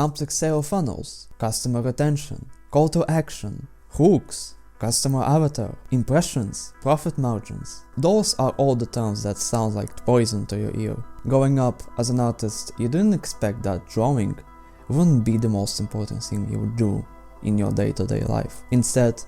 complex sales funnels, customer retention, call to action, hooks, customer avatar, impressions, profit margins. Those are all the terms that sound like poison to your ear. Growing up as an artist, you didn't expect that drawing wouldn't be the most important thing you would do in your day-to-day life. Instead,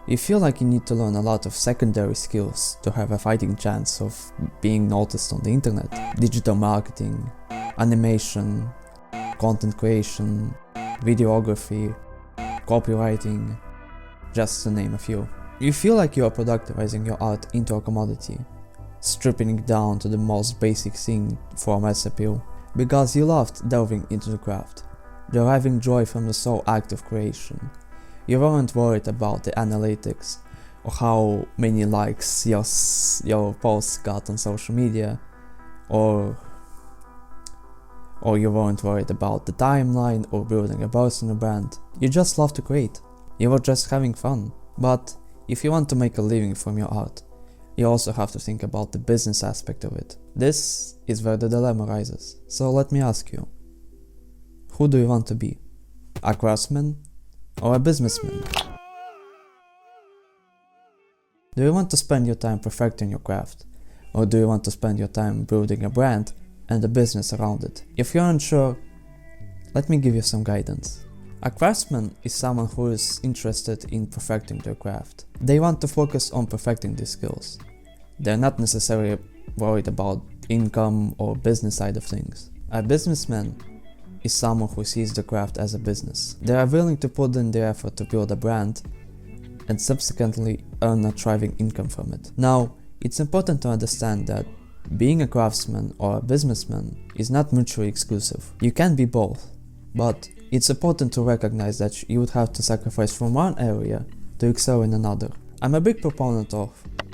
you feel like you need to learn a lot of secondary skills to have a fighting chance of being noticed on the internet. Digital marketing, animation, content creation, videography, copywriting, just to name a few. You feel like you are productizing your art into a commodity, stripping it down to the most basic thing for mass appeal, because you loved delving into the craft, deriving joy from the sole act of creation. You weren't worried about the analytics or how many likes your posts got on social media, or you weren't worried about the timeline or building a personal brand. You just love to create. You were just having fun. But if you want to make a living from your art, you also have to think about the business aspect of it. This is where the dilemma rises. So let me ask you, who do you want to be? A craftsman or a businessman? Do you want to spend your time perfecting your craft, or do you want to spend your time building a brand and a business around it? If you're unsure, let me give you some guidance. A craftsman is someone who is interested in perfecting their craft. They want to focus on perfecting these skills. They're not necessarily worried about income or business side of things. A businessman is someone who sees the craft as a business. They are willing to put in the effort to build a brand and subsequently earn a thriving income from it. Now, it's important to understand that being a craftsman or a businessman is not mutually exclusive. You can be both, but it's important to recognize that you would have to sacrifice from one area to excel in another. I'm a big proponent of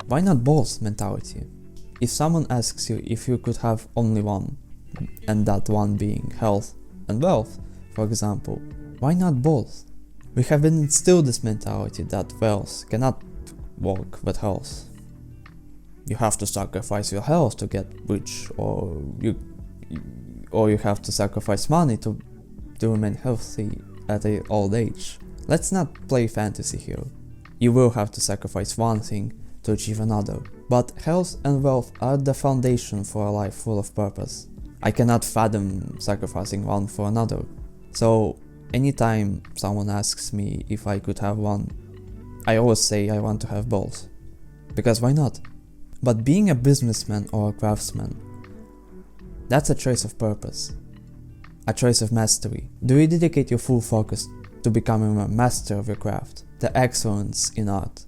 why not both mentality. If someone asks you if you could have only one, and that one being health and wealth, for example, why not both? We have been instilled this mentality that wealth cannot work with health. You have to sacrifice your health to get rich, or you have to sacrifice money to remain healthy at an old age. Let's not play fantasy here. You will have to sacrifice one thing to achieve another. But health and wealth are the foundation for a life full of purpose. I cannot fathom sacrificing one for another. So anytime someone asks me if I could have one, I always say I want to have both. Because why not? But being a businessman or a craftsman, that's a choice of purpose. A choice of mastery. Do you dedicate your full focus to becoming a master of your craft, the excellence in art,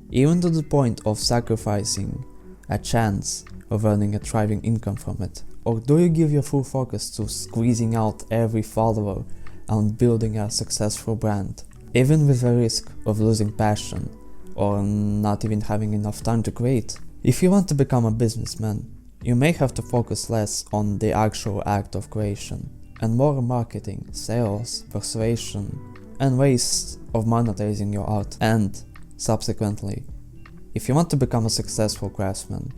even to the point of sacrificing a chance of earning a thriving income from it? Or do you give your full focus to squeezing out every follower and building a successful brand, even with the risk of losing passion or not even having enough time to create? If you want to become a businessman, you may have to focus less on the actual act of creation and more on marketing, sales, persuasion, and ways of monetizing your art. And, subsequently, if you want to become a successful craftsman,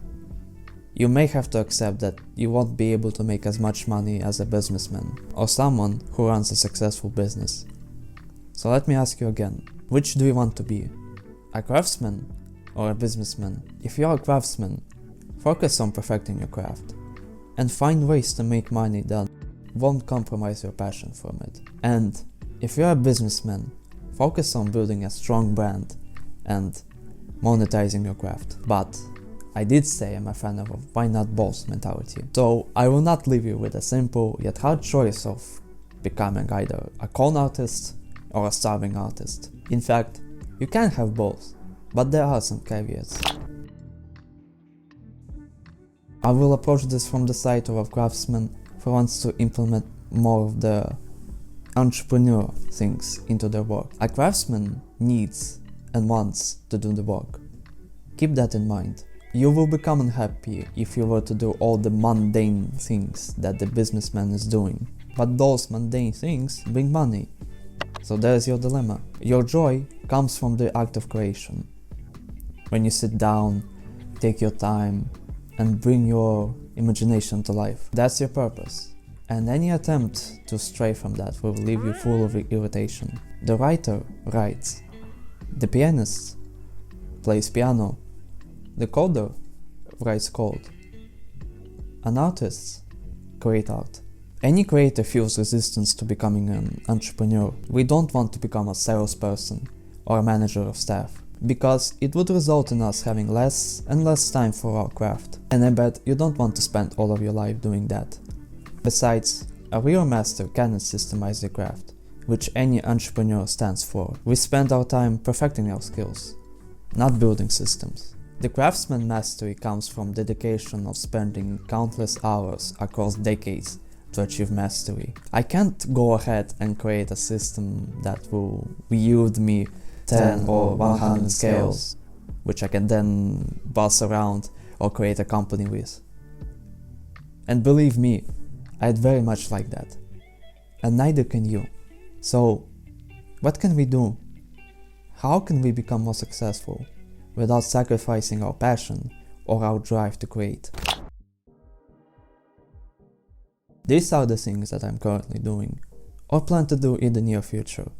you may have to accept that you won't be able to make as much money as a businessman or someone who runs a successful business. So let me ask you again, which do you want to be? A craftsman or a businessman? If you're a craftsman, focus on perfecting your craft and find ways to make money that won't compromise your passion from it. And if you're a businessman, focus on building a strong brand and monetizing your craft. But I did say I'm a fan of a why not both mentality. So I will not leave you with a simple yet hard choice of becoming either a con artist or a starving artist. In fact, you can have both, but there are some caveats. I will approach this from the side of a craftsman who wants to implement more of the entrepreneur things into their work. A craftsman needs and wants to do the work. Keep that in mind. You will become unhappy if you were to do all the mundane things that the businessman is doing. But those mundane things bring money. So there's your dilemma. Your joy comes from the act of creation. When you sit down, take your time, and bring your imagination to life. That's your purpose. and any attempt to stray from that will leave you full of irritation. The writer writes, the pianist plays piano, the coder writes code, an artist creates art. Any creator feels resistance to becoming an entrepreneur. We don't want to become a salesperson or a manager of staff, because it would result in us having less and less time for our craft. And I bet you don't want to spend all of your life doing that. Besides, a real master cannot systemize their craft, which any entrepreneur stands for. We spend our time perfecting our skills, not building systems. The Craftsman mastery comes from dedication of spending countless hours across decades to achieve mastery. I can't go ahead and create a system that will yield me 10 or 100 scales, which I can then boss around or create a company with. And believe me, I'd very much like that. And neither can you. So, what can we do? How can we become more successful without sacrificing our passion or our drive to create? These are the things that I'm currently doing, or plan to do in the near future.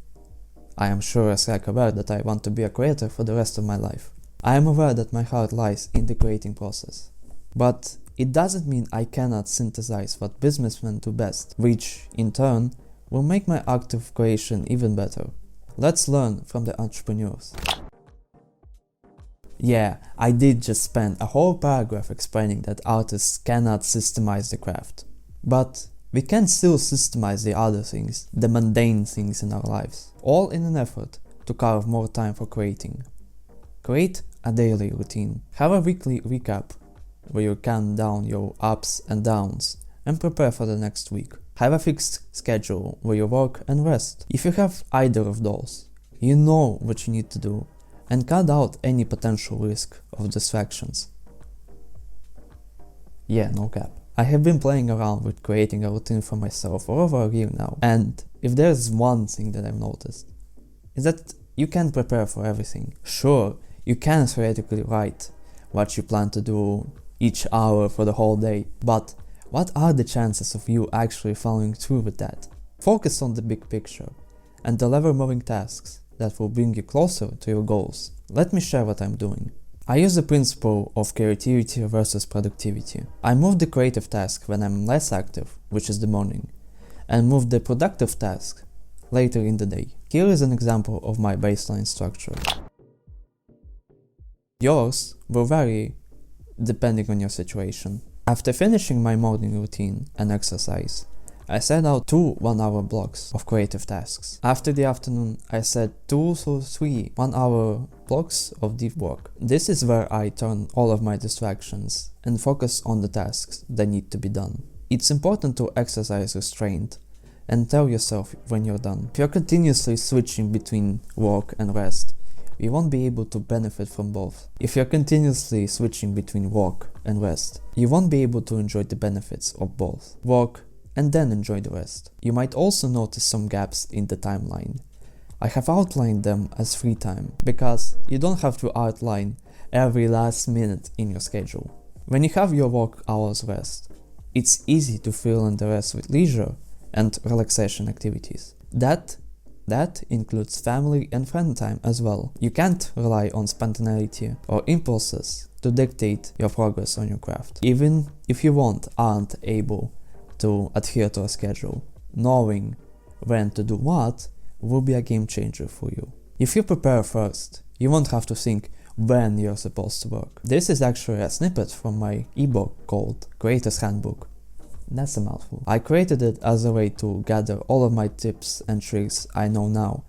I am sure as heck aware that I want to be a creator for the rest of my life. I am aware that my heart lies in the creating process. But it doesn't mean I cannot synthesize what businessmen do best, which, in turn, will make my act of creation even better. Let's learn from the entrepreneurs. Yeah, I did just spend a whole paragraph explaining that artists cannot systemize the craft. But we can still systemize the other things, the mundane things in our lives, all in an effort to carve more time for creating. Create a daily routine. Have a weekly recap where you count down your ups and downs and prepare for the next week. Have a fixed schedule where you work and rest. If you have either of those, you know what you need to do and cut out any potential risk of distractions. Yeah, no cap. I have been playing around with creating a routine for myself for over a year now, and if there's one thing that I've noticed, is that you can't prepare for everything. Sure, you can theoretically write what you plan to do each hour for the whole day, but what are the chances of you actually following through with that? Focus on the big picture and deliver moving tasks that will bring you closer to your goals. Let me share what I'm doing. I use the principle of creativity versus productivity. I move the creative task when I'm less active, which is the morning, and move the productive task later in the day. Here is an example of my baseline structure. Yours will vary depending on your situation. After finishing my morning routine and exercise, I set out 2 one-hour blocks of creative tasks. After the afternoon, I set 2 to 3 one-hour blocks of deep work. This is where I turn all of my distractions and focus on the tasks that need to be done. It's important to exercise restraint and tell yourself when you're done. If you're continuously switching between work and rest, you won't be able to benefit from both. If you're continuously switching between work and rest, you won't be able to enjoy the benefits of both. Work and then enjoy the rest. You might also notice some gaps in the timeline. I have outlined them as free time, because you don't have to outline every last minute in your schedule. When you have your work hours rest, it's easy to fill in the rest with leisure and relaxation activities. That includes family and friend time as well. You can't rely on spontaneity or impulses to dictate your progress on your craft. Even if you aren't able to adhere to a schedule, knowing when to do what will be a game changer for you. If you prepare first, you won't have to think when you're supposed to work. This is actually a snippet from my ebook called Creator's Handbook. That's a mouthful. I created it as a way to gather all of my tips and tricks I know now,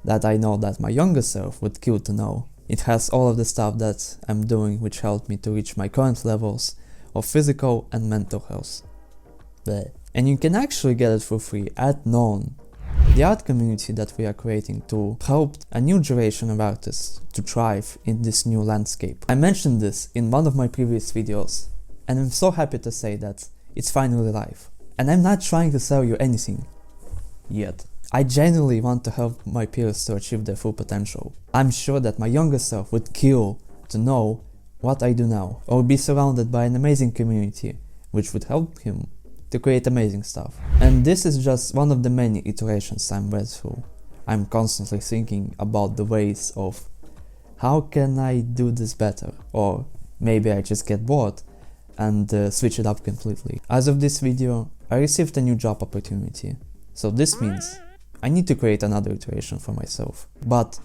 that I know that my younger self would kill to know. It has all of the stuff that I'm doing which helped me to reach my current levels of physical and mental health. Bleh. And you can actually get it for free at Known, the art community that we are creating to help a new generation of artists to thrive in this new landscape. I mentioned this in one of my previous videos, and I'm so happy to say that it's finally live. And I'm not trying to sell you anything yet. I genuinely want to help my peers to achieve their full potential. I'm sure that my younger self would kill to know what I do now, or be surrounded by an amazing community which would help him to create amazing stuff. And this is just one of the many iterations I'm went through. I'm constantly thinking about the ways of how can I do this better, or maybe I just get bored and switch it up completely. As of this video, I received a new job opportunity, so this means I need to create another iteration for myself. But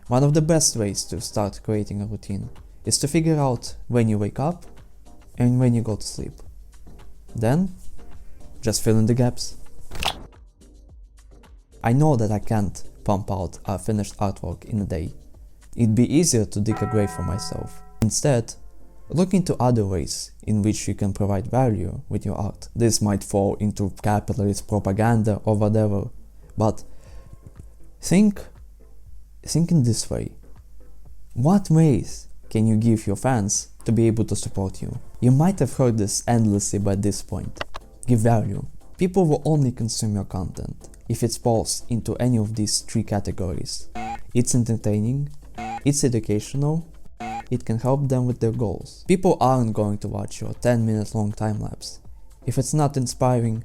one of the best ways to start creating a routine is to figure out when you wake up and when you go to sleep. Then, just fill in the gaps. I know that I can't pump out a finished artwork in a day. It'd be easier to dig a grave for myself. Instead, look into other ways in which you can provide value with your art. This might fall into capitalist propaganda or whatever, but think in this way. What ways can you give your fans to be able to support you? You might have heard this endlessly by this point. Give value. People will only consume your content if it falls into any of these three categories. It's entertaining, it's educational, it can help them with their goals. People aren't going to watch your 10-minute long time-lapse if it's not inspiring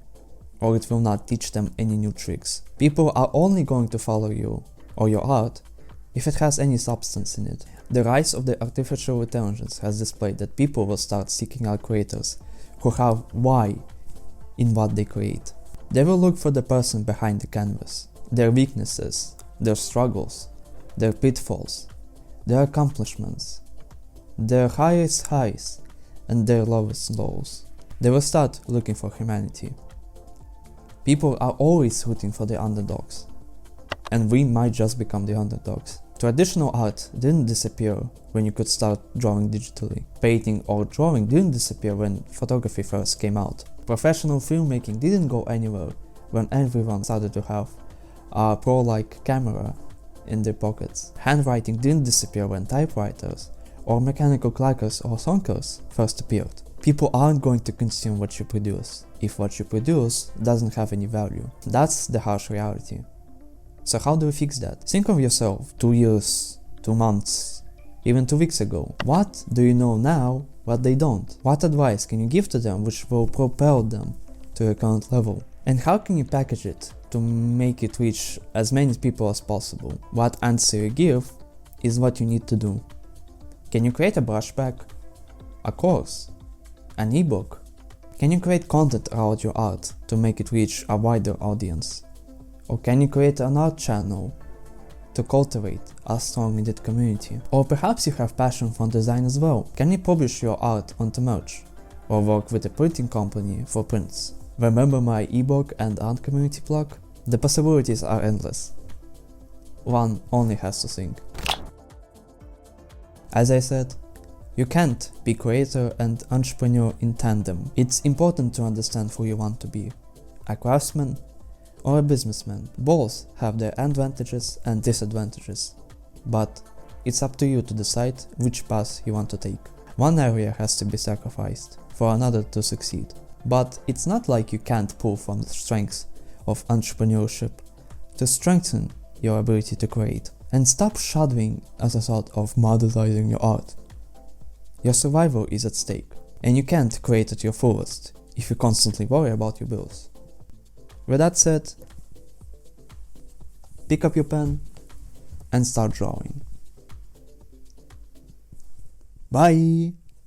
or it will not teach them any new tricks. People are only going to follow you or your art if it has any substance in it. The rise of the artificial intelligence has displayed that people will start seeking out creators who have why in what they create. They will look for the person behind the canvas, their weaknesses, their struggles, their pitfalls, their accomplishments, their highest highs and their lowest lows. They will start looking for humanity. People are always rooting for the underdogs, and we might just become the underdogs. Traditional art didn't disappear when you could start drawing digitally. Painting or drawing didn't disappear when photography first came out. Professional filmmaking didn't go anywhere when everyone started to have a pro-like camera in their pockets. Handwriting didn't disappear when typewriters or mechanical clackers or sonkers first appeared. People aren't going to consume what you produce if what you produce doesn't have any value. That's the harsh reality. So how do we fix that? Think of yourself 2 years, 2 months, even 2 weeks ago. What do you know now what they don't? What advice can you give to them which will propel them to your current level? And how can you package it to make it reach as many people as possible? What answer you give is what you need to do. Can you create a brushback, a course, an ebook? Can you create content around your art to make it reach a wider audience? Or can you create an art channel to cultivate a strong knit community? Or perhaps you have passion for design as well. Can you publish your art onto merch? Or work with a printing company for prints? Remember my ebook and art community plug? The possibilities are endless. One only has to think. As I said, you can't be creator and entrepreneur in tandem. It's important to understand who you want to be, a craftsman or a businessman. Both have their advantages and disadvantages, but it's up to you to decide which path you want to take. One area has to be sacrificed for another to succeed, but it's not like you can't pull from the strengths of entrepreneurship to strengthen your ability to create. And stop shuddering as a sort of monetizing your art. Your survival is at stake, and you can't create at your fullest if you constantly worry about your bills. With that said, pick up your pen and start drawing. Bye!